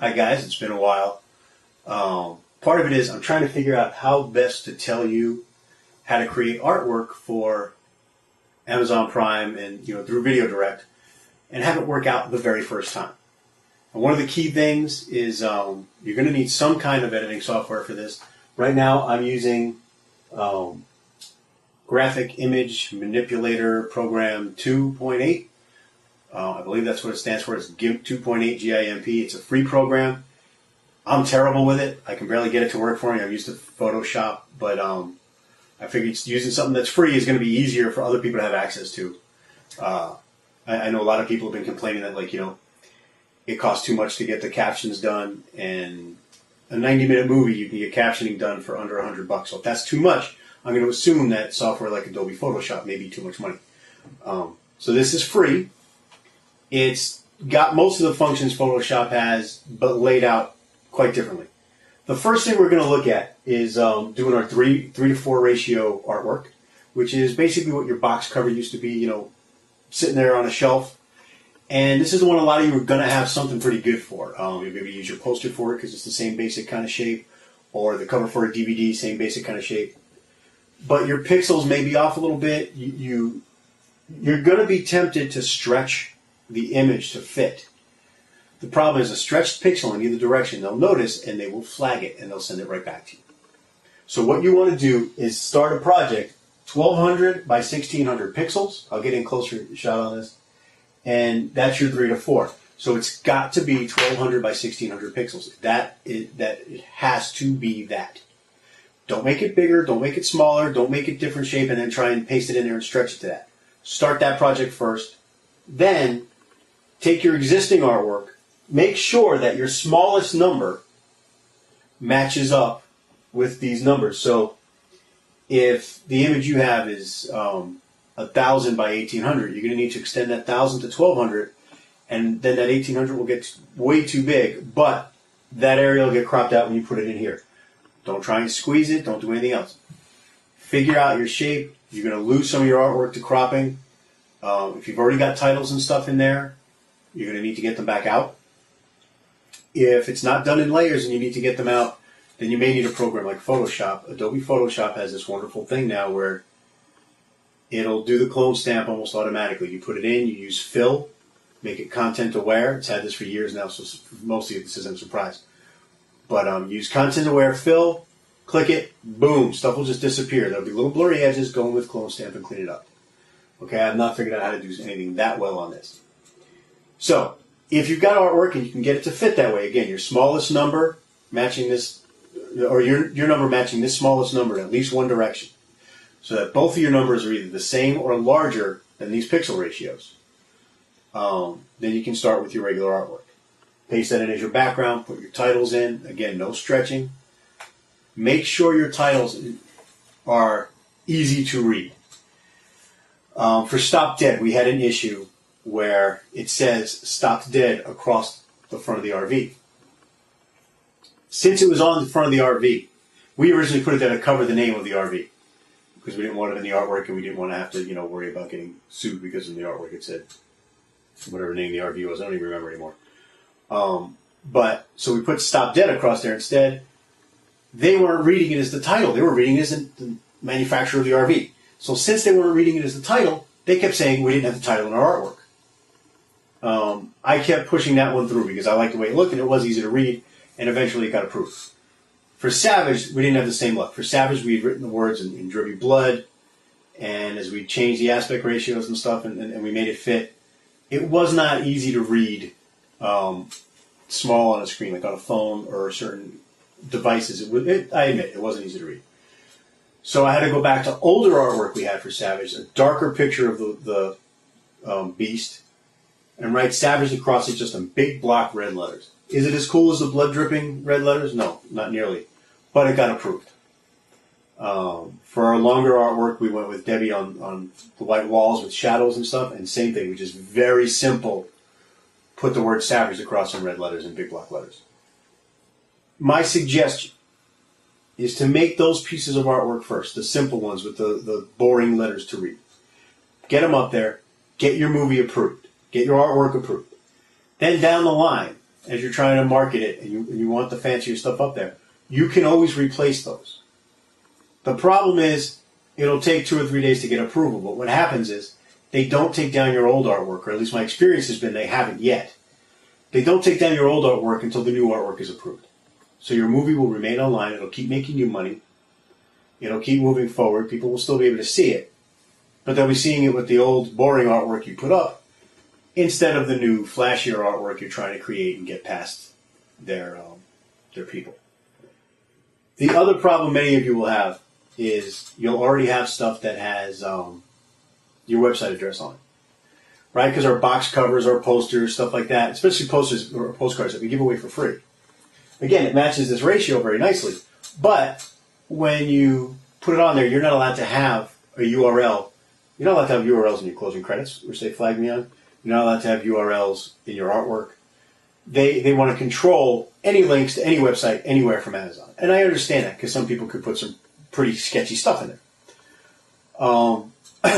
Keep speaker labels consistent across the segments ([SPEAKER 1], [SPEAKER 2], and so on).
[SPEAKER 1] Hi guys, it's been a while. Part of it is I'm trying to figure out how best to tell you how to create artwork for Amazon Prime and through Video Direct and have it work out the very first time. And one of the key things is you're going to need some kind of editing software for this. Right now I'm using Graphic Image Manipulator Program 2.8. I believe that's what it stands for. It's GIMP 2.8 GIMP. It's a free program. I'm terrible with it. I can barely get it to work for me. I'm used to Photoshop, but I figured using something that's free is going to be easier for other people to have access to. I know a lot of people have been complaining that, it costs too much to get the captions done, and a 90-minute movie you can get captioning done for under $100. So if that's too much, I'm going to assume that software like Adobe Photoshop may be too much money. So this is free. It's got most of the functions Photoshop has, but laid out quite differently. The first thing we're going to look at is doing our 3 to 4 ratio artwork, which is basically what your box cover used to be, sitting there on a shelf. And this is the one a lot of you are going to have something pretty good for. You're going to use your poster for it because it's the same basic kind of shape, or the cover for a DVD, same basic kind of shape. But your pixels may be off a little bit. You're going to be tempted to stretch the image to fit. The problem is a stretched pixel in either direction, they'll notice and they will flag it and they'll send it right back to you. So what you want to do is start a project 1200 by 1600 pixels. I'll get in closer shot on this. And that's your 3 to 4. So it's got to be 1200 by 1600 pixels. That it has to be that. Don't make it bigger, don't make it smaller, don't make it different shape and then try and paste it in there and stretch it to that. Start that project first. Then take your existing artwork, make sure that your smallest number matches up with these numbers. So if the image you have is 1,000 by 1,800, you're going to need to extend that 1,000 to 1,200, and then that 1,800 will get way too big, but that area will get cropped out when you put it in here. Don't try and squeeze it. Don't do anything else. Figure out your shape. You're going to lose some of your artwork to cropping. If you've already got titles and stuff in there, you're going to need to get them back out. If it's not done in layers and you need to get them out, then you may need a program like Photoshop. Adobe Photoshop has this wonderful thing now where it'll do the clone stamp almost automatically. You put it in, you use fill, make it content aware. It's had this for years now, so most of you this isn't a surprise. But use content aware fill, click it, boom, stuff will just disappear. There'll be little blurry edges, go in with clone stamp and clean it up. Okay, I've not figured out how to do anything that well on this. So, if you've got artwork and you can get it to fit that way, again, your smallest number matching this, or your number matching this smallest number in at least one direction, so that both of your numbers are either the same or larger than these pixel ratios, then you can start with your regular artwork. Paste that in as your background, put your titles in. Again, no stretching. Make sure your titles are easy to read. For Stop Dead, we had an issue where it says Stopped Dead across the front of the RV. Since it was on the front of the RV, we originally put it there to cover the name of the RV because we didn't want it in the artwork and we didn't want to have to, worry about getting sued because in the artwork it said whatever name the RV was. I don't even remember anymore. So we put Stop Dead across there instead. They weren't reading it as the title. They were reading it as the manufacturer of the RV. So since they weren't reading it as the title, they kept saying we didn't have the title in our artwork. I kept pushing that one through because I liked the way it looked and it was easy to read, and eventually it got approved. For Savage, we didn't have the same luck. For Savage, we had written the words in drippy blood, and as we changed the aspect ratios and stuff and we made it fit, it was not easy to read small on a screen, like on a phone or certain devices. I admit, it wasn't easy to read. So I had to go back to older artwork we had for Savage, a darker picture of the beast, and write Savage across it just in big block red letters. Is it as cool as the blood dripping red letters? No, not nearly. But it got approved. For our longer artwork, we went with Debbie on the white walls with shadows and stuff, and same thing, we just very simple, put the word Savage across in red letters and big block letters. My suggestion is to make those pieces of artwork first, the simple ones with the boring letters to read. Get them up there, get your movie approved, get your artwork approved. Then down the line, as you're trying to market it and you want the fancier stuff up there, you can always replace those. The problem is it'll take 2 or 3 days to get approval, but what happens is they don't take down your old artwork, or at least my experience has been they haven't yet. They don't take down your old artwork until the new artwork is approved. So your movie will remain online. It'll keep making you money. It'll keep moving forward. People will still be able to see it, but they'll be seeing it with the old, boring artwork you put up instead of the new, flashier artwork you're trying to create and get past their people. The other problem many of you will have is you'll already have stuff that has your website address on it, right? Because our box covers, our posters, stuff like that, especially posters or postcards that we give away for free. Again, it matches this ratio very nicely, but when you put it on there, you're not allowed to have a URL. You're not allowed to have URLs in your closing credits, which they flagged me on. You're not allowed to have URLs in your artwork. They want to control any links to any website anywhere from Amazon. And I understand that because some people could put some pretty sketchy stuff in there.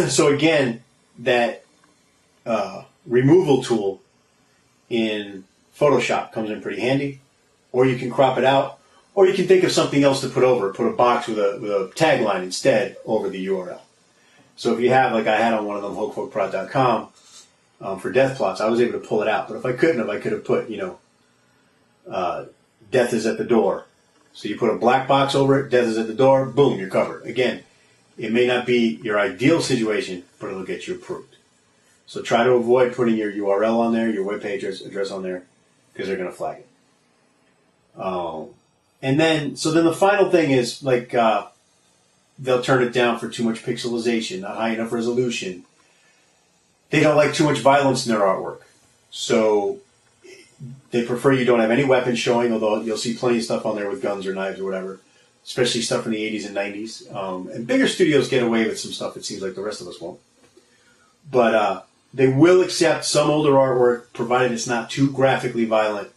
[SPEAKER 1] So again, that removal tool in Photoshop comes in pretty handy. Or you can crop it out. Or you can think of something else to put over. Put a box with a tagline instead over the URL. So if you have, like I had on one of them, hokefolkprod.com, for death plots, I was able to pull it out. But if I couldn't have, I could have put, death is at the door. So you put a black box over it, death is at the door, boom, you're covered. Again, it may not be your ideal situation, but it'll get you approved. So try to avoid putting your URL on there, your web page address on there, because they're going to flag it. And then the final thing is, like, they'll turn it down for too much pixelization, not high enough resolution. They don't like too much violence in their artwork. So they prefer you don't have any weapons showing, although you'll see plenty of stuff on there with guns or knives or whatever, especially stuff from the 80s and 90s. And bigger studios get away with some stuff it seems like the rest of us won't. But they will accept some older artwork, provided it's not too graphically violent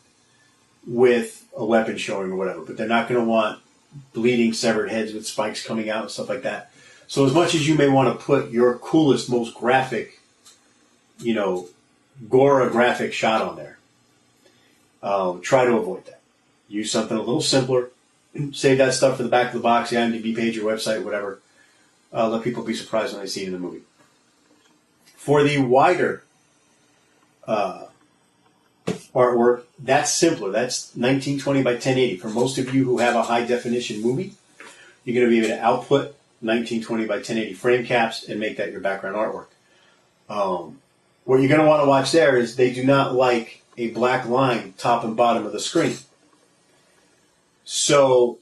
[SPEAKER 1] with a weapon showing or whatever. But they're not going to want bleeding severed heads with spikes coming out and stuff like that. So as much as you may want to put your coolest, most graphic, Gora-graphic shot on there, try to avoid that. Use something a little simpler. Save that stuff for the back of the box, the IMDb page, your website, whatever. Let people be surprised when they see it in the movie. For the wider artwork, that's simpler. That's 1920 by 1080. For most of you who have a high-definition movie, you're going to be able to output 1920 by 1080 frame caps and make that your background artwork. What you're going to want to watch there is they do not like a black line top and bottom of the screen. So,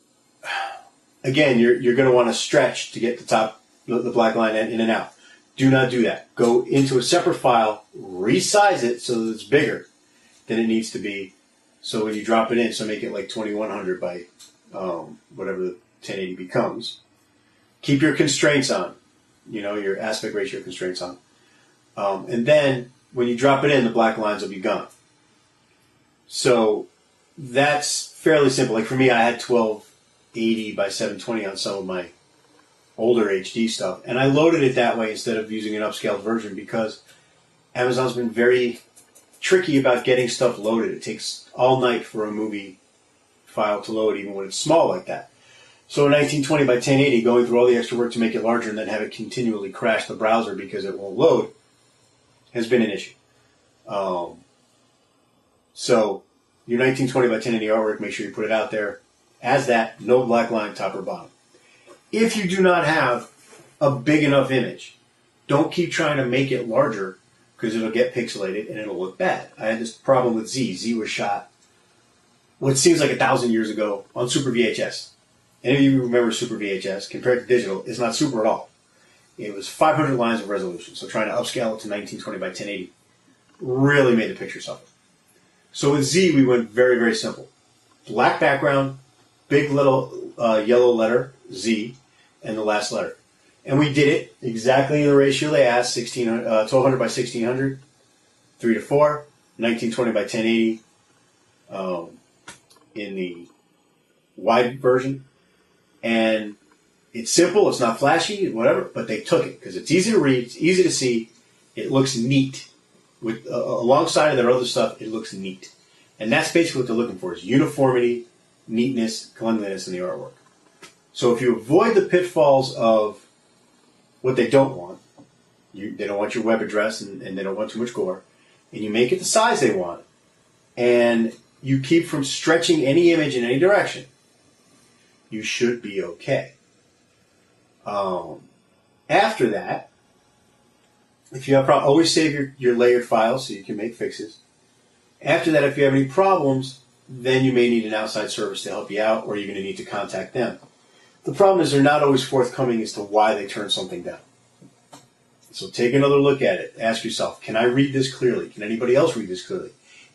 [SPEAKER 1] again, you're going to want to stretch to get the black line in and out. Do not do that. Go into a separate file, resize it so that it's bigger than it needs to be. So when you drop it in, so make it like 2100 by whatever the 1080 becomes. Keep your constraints on, your aspect ratio constraints on. And then when you drop it in, the black lines will be gone. So that's fairly simple. Like for me, I had 1280 by 720 on some of my older HD stuff. And I loaded it that way instead of using an upscaled version because Amazon's been very tricky about getting stuff loaded. It takes all night for a movie file to load, even when it's small like that. So in 1920 by 1080, going through all the extra work to make it larger and then have it continually crash the browser because it won't load has been an issue. So your 1920 by 1080 artwork, make sure you put it out there as that, no black line top or bottom. If you do not have a big enough image, don't keep trying to make it larger because it'll get pixelated and it'll look bad. I had this problem with Z. Z was shot what seems like 1,000 years ago on Super VHS. Any of you remember Super VHS? Compared to digital, it's not super at all. It was 500 lines of resolution, so trying to upscale it to 1920 by 1080 really made the picture suffer. So with Z, we went very, very simple. Black background, big little yellow letter, Z, and the last letter. And we did it exactly in the ratio they asked, 1200 by 1600, 3 to 4, 1920 by 1080 in the wide version. And it's simple, it's not flashy, whatever, but they took it because it's easy to read, it's easy to see, it looks neat. With alongside of their other stuff, it looks neat. And that's basically what they're looking for, is uniformity, neatness, cleanliness in the artwork. So if you avoid the pitfalls of what they don't want, they don't want your web address and they don't want too much gore, and you make it the size they want, and you keep from stretching any image in any direction, you should be okay. After that, if you have problems, always save your layered files so you can make fixes. After that, if you have any problems, then you may need an outside service to help you out, or you're going to need to contact them. The problem is they're not always forthcoming as to why they turn something down. So take another look at it. Ask yourself, can I read this clearly? Can anybody else read this clearly?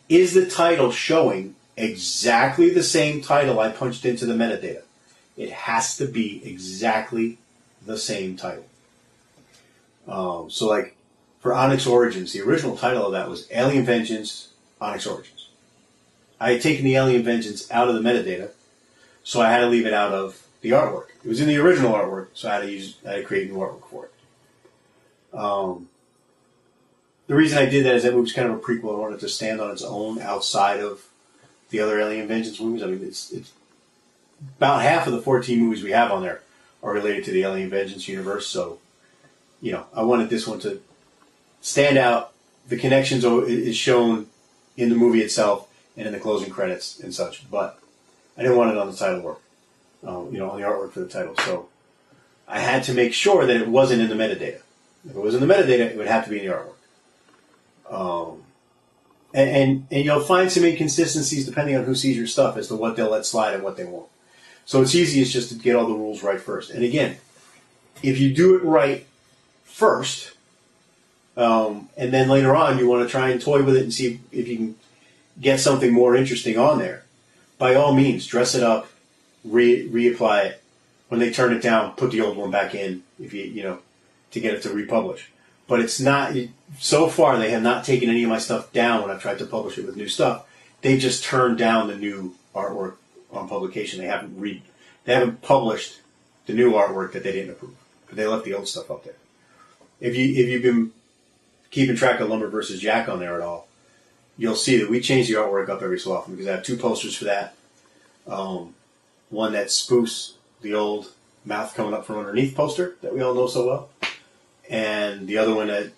[SPEAKER 1] Is the title showing exactly the same title I punched into the metadata? It has to be exactly the same title. So like for Onyx Origins, the original title of that was Alien Vengeance, Onyx Origins. I had taken the Alien Vengeance out of the metadata, so I had to leave it out of the artwork. It was in the original artwork, so I had to create new artwork for it. The reason I did that is that movie's kind of a prequel. I wanted it to stand on its own outside of the other Alien Vengeance movies. I mean, it's about half of the 14 movies we have on there are related to the Alien Vengeance universe. So, I wanted this one to stand out. The connections is shown in the movie itself and in the closing credits and such. But I didn't want it on the title work, on the artwork for the title. So I had to make sure that it wasn't in the metadata. If it was in the metadata, it would have to be in the artwork. And you'll find some inconsistencies depending on who sees your stuff as to what they'll let slide and what they won't. So it's easiest just to get all the rules right first. And again, if you do it right first, and then later on you want to try and toy with it and see if you can get something more interesting on there, by all means, dress it up, reapply it. When they turn it down, put the old one back in if to get it to republish. But it's not, so far they have not taken any of my stuff down when I've tried to publish it with new stuff. They just turned down the new artwork on publication. They haven't published the new artwork that they didn't approve, but they left the old stuff up there. If you've been keeping track of Lumber versus Jack on there at all, you'll see that we change the artwork up every so often because I have two posters for that. One that spoofs the old mouth coming up from underneath poster that we all know so well, and the other one that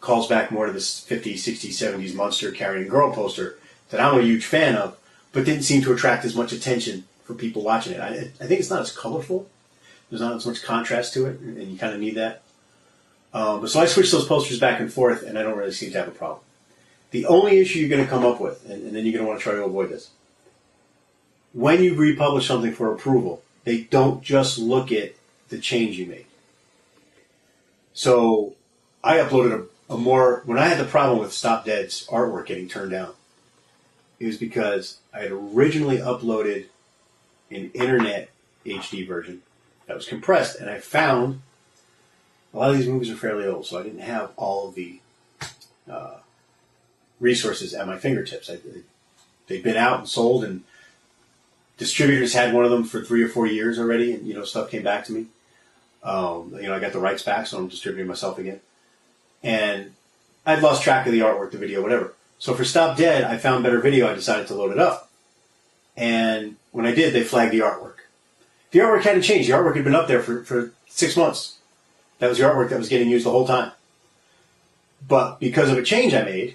[SPEAKER 1] calls back more to this 50s, 60s, 70s monster carrying girl poster that I'm a huge fan of, but didn't seem to attract as much attention for people watching it. I think it's not as colorful. There's not as much contrast to it, and you kind of need that. So I switch those posters back and forth, and I don't really seem to have a problem. The only issue you're going to come up with, and then you're going to want to try to avoid this, when you republish something for approval, they don't just look at the change you made. So I uploaded when I had the problem with Stop Dead's artwork getting turned down, it was because I had originally uploaded an internet HD version that was compressed, and I found a lot of these movies are fairly old, so I didn't have all of the resources at my fingertips. They'd been out and sold, and distributors had one of them for 3 or 4 years already, and stuff came back to me. I got the rights back, so I'm distributing myself again. And I'd lost track of the artwork, the video, whatever. So for Stop Dead, I found better video. I decided to load it up. And when I did, they flagged the artwork. The artwork hadn't changed. The artwork had been up there for 6 months. That was the artwork that was getting used the whole time. But because of a change I made,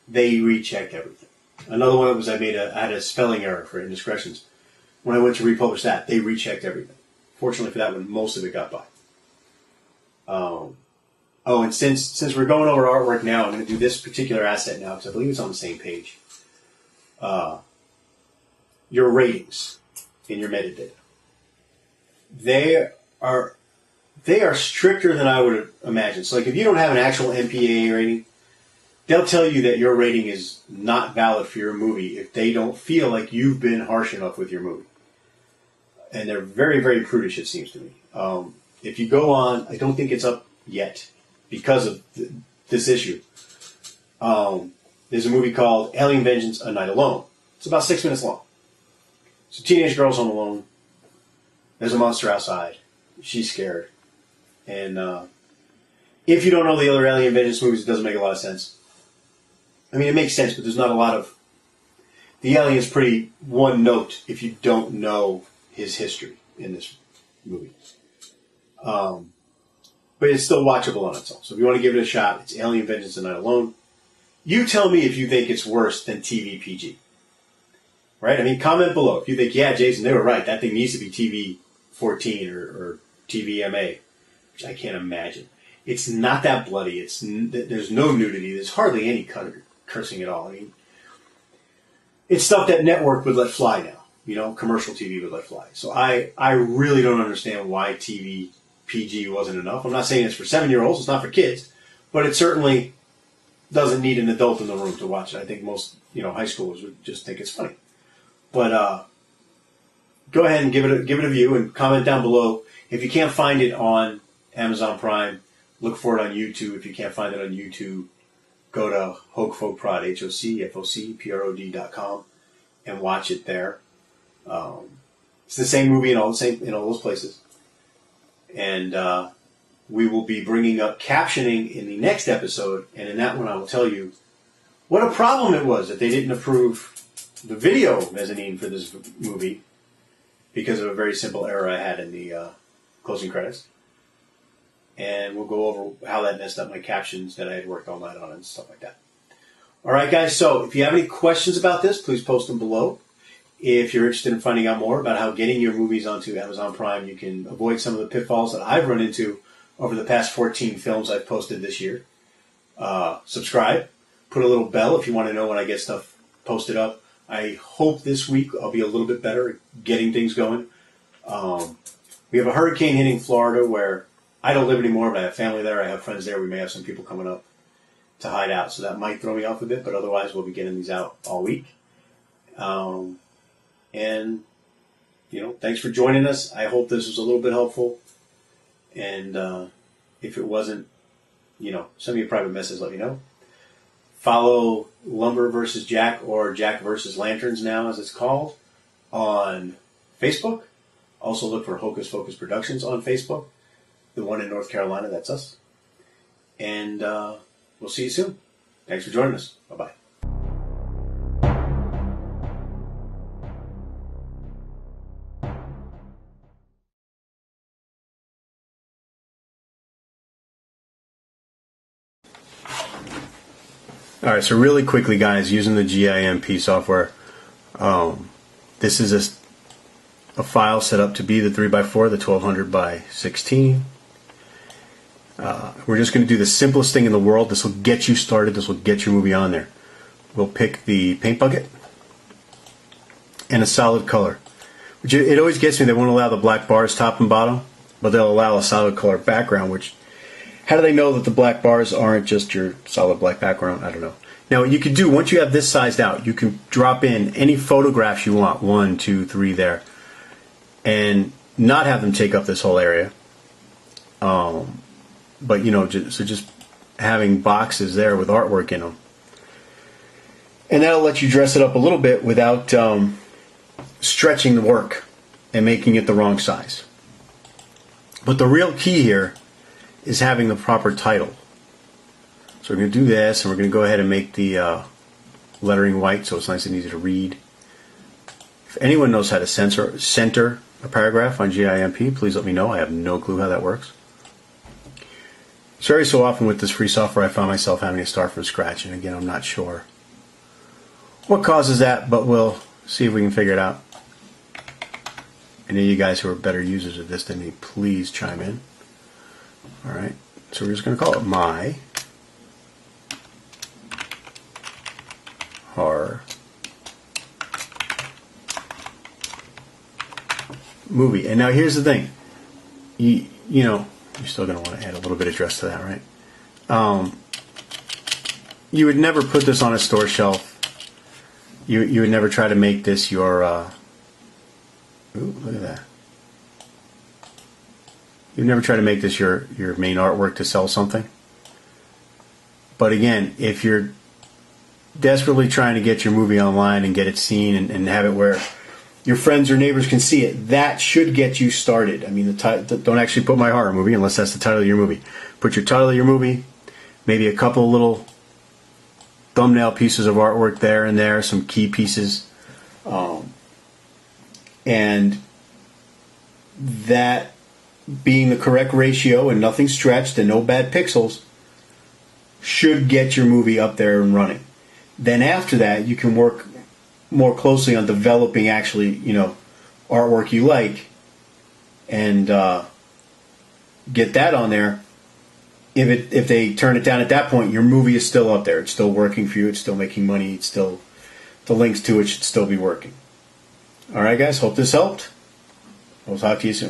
[SPEAKER 1] they rechecked everything. Another one was I had a spelling error for indiscretions. When I went to republish that, they rechecked everything. Fortunately for that one, most of it got by. And since we're going over artwork now, I'm going to do this particular asset now because I believe it's on the same page. Your ratings in your metadata. They are stricter than I would imagine. So like if you don't have an actual MPAA rating, they'll tell you that your rating is not valid for your movie if they don't feel like you've been harsh enough with your movie. And they're very, very prudish, it seems to me. If you go on, I don't think it's up yet because of this issue. There's a movie called Alien Vengeance, A Night Alone. It's about 6 minutes long. So teenage girl's home alone. There's a monster outside. She's scared. And if you don't know the other Alien Vengeance movies, it doesn't make a lot of sense. I mean, it makes sense, but there's not a lot of... the alien is pretty one note if you don't know his history in this movie. But it's still watchable on its own. So if you want to give it a shot, it's Alien Vengeance the Night Alone. You tell me if you think it's worse than TV PG. Right? I mean, comment below. If you think, yeah, Jason, they were right. That thing needs to be TV 14 or TV MA, which I can't imagine. It's not that bloody. There's no nudity. There's hardly any cursing at all. I mean, it's stuff that network would let fly now. You know, commercial TV would let fly. So I really don't understand why TV PG wasn't enough. I'm not saying it's for 7-year-olds. It's not for kids. But it certainly doesn't need an adult in the room to watch it. I think most, high schoolers would just think it's funny. But go ahead and give it a view and comment down below. If you can't find it on Amazon Prime, look for it on YouTube. If you can't find it on YouTube, go to HocFocProd, HocFocProd.com, and watch it there. It's the same movie in all those places. And we will be bringing up captioning in the next episode. And in that one, I will tell you what a problem it was that they didn't approve the video mezzanine for this movie because of a very simple error I had in the closing credits. And we'll go over how that messed up my captions that I had worked all night on and stuff like that. All right, guys. So if you have any questions about this, please post them below. If you're interested in finding out more about how getting your movies onto Amazon Prime, you can avoid some of the pitfalls that I've run into over the past 14 films I've posted this year. Subscribe. Put a little bell if you want to know when I get stuff posted up. I hope this week I'll be a little bit better at getting things going. We have a hurricane hitting Florida where I don't live anymore, but I have family there. I have friends there. We may have some people coming up to hide out, so that might throw me off a bit, but otherwise we'll be getting these out all week. And, thanks for joining us. I hope this was a little bit helpful. And if it wasn't, send me a private message, let me know. Follow Lumber vs. Jack, or Jack vs. Lanterns now, as it's called, on Facebook. Also look for Hocus Focus Productions on Facebook. The one in North Carolina, that's us. And we'll see you soon. Thanks for joining us. Bye-bye. All right, so really quickly, guys, using the GIMP software, this is a file set up to be the 3x4, the 1200 by 16. We're just going to do the simplest thing in the world. This will get you started. This will get your movie on there. We'll pick the paint bucket and a solid color. Which it always gets me. They won't allow the black bars top and bottom, but they'll allow a solid color background, which... How do they know that the black bars aren't just your solid black background? I don't know. Now, what you can do, once you have this sized out, you can drop in any photographs you want, 1, 2, 3 there, and not have them take up this whole area. But, just having boxes there with artwork in them. And that'll let you dress it up a little bit without stretching the work and making it the wrong size. But the real key here is having the proper title. So we're going to do this, and we're going to go ahead and make the lettering white so it's nice and easy to read. If anyone knows how to center a paragraph on GIMP, please let me know. I have no clue how that works. So every so often with this free software, I find myself having to start from scratch, and again, I'm not sure what causes that, but we'll see if we can figure it out. Any of you guys who are better users of this than me, please chime in. Alright, so we're just going to call it My Horror Movie. And now here's the thing. You're still going to want to add a little bit of dress to that, right? You would never put this on a store shelf. You would never try to make this your... ooh, look at that. You'd never try to make this your main artwork to sell something. But again, if you're desperately trying to get your movie online and get it seen and have it where your friends or neighbors can see it, that should get you started. I mean, don't actually put My Horror Movie unless that's the title of your movie. Put your title of your movie, maybe a couple of little thumbnail pieces of artwork there and there, some key pieces And that being the correct ratio and nothing stretched and no bad pixels should get your movie up there and running. Then after that, you can work more closely on developing actually, artwork you like and get that on there. If they turn it down at that point, your movie is still up there. It's still working for you. It's still making money. It's still, the links to it should still be working. All right, guys. Hope this helped. We'll talk to you soon.